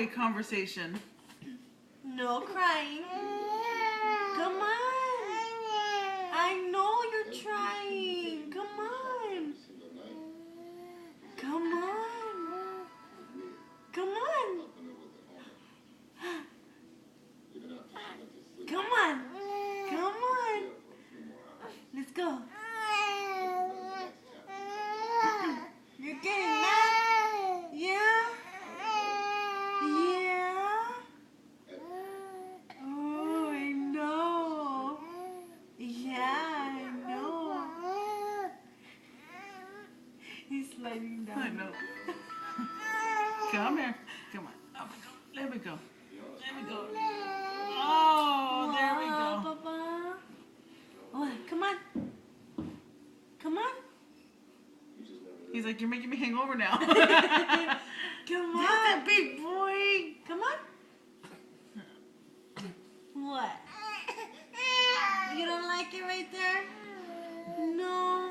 one-way conversation. No crying. Come on. I know you're trying. Come on. Come on. Come on. Come on. Come on. Let's go. You're getting mad? Yeah? Yeah? Oh, I know. Yeah, I know. He's sliding down. I know. Come here. Come on. Oh my God. Let me go. Let me go. Oh, there we go. Papa. Oh, come on. Come on. He's like, you're making me hang over now. Come on. That's a big boy. Come on. What? You don't like it right there? No.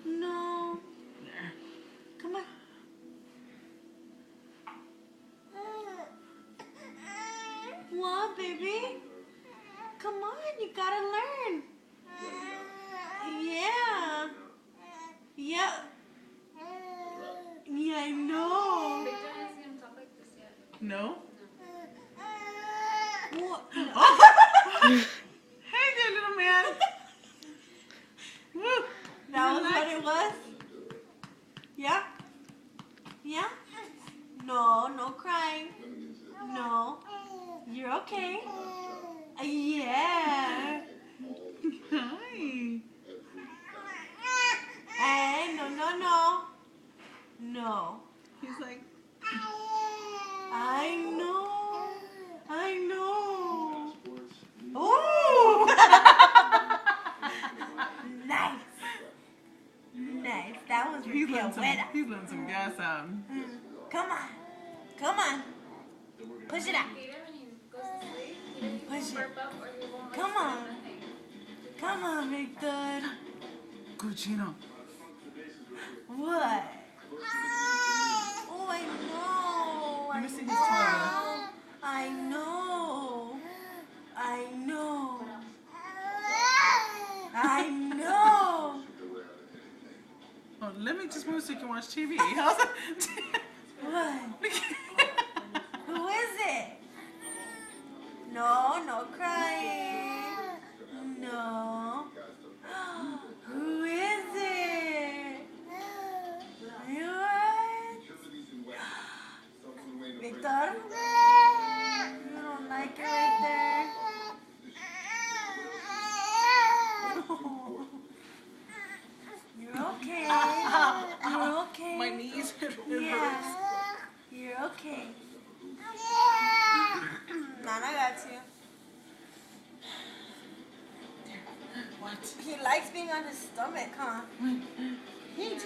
No. There. Come on. What, baby? Come on, you gotta learn. Yeah. Yeah. Yeah, I know. Victor hasn't seen him talk like this yet. No? What? Hey there, little man. Woo. That was what it was? Yeah? Yeah? No, no crying. No. You're okay. Yeah. Hi. Hey, no, no, no. No. He's like, I know. I know. Ooh. Nice. Nice. That was he's letting really wet. some gas out. Come on. Come on. Push it out. Peter, when he goes to sleep, he Push doesn't it. burp up or he won't Come like on. say nothing. Come on, Victor. Cucino. What? Oh, I know. Let me see his toilet. I know. I know. I know. Oh, let me just move so you can watch TV. How's that? What? Who is it? No, no crying. No. Who is it? What? Victor? You don't like it right there? You're okay. You're okay. My knees. It Yeah. hurts. You're okay. Nana got you. What? He likes being on his stomach, huh? He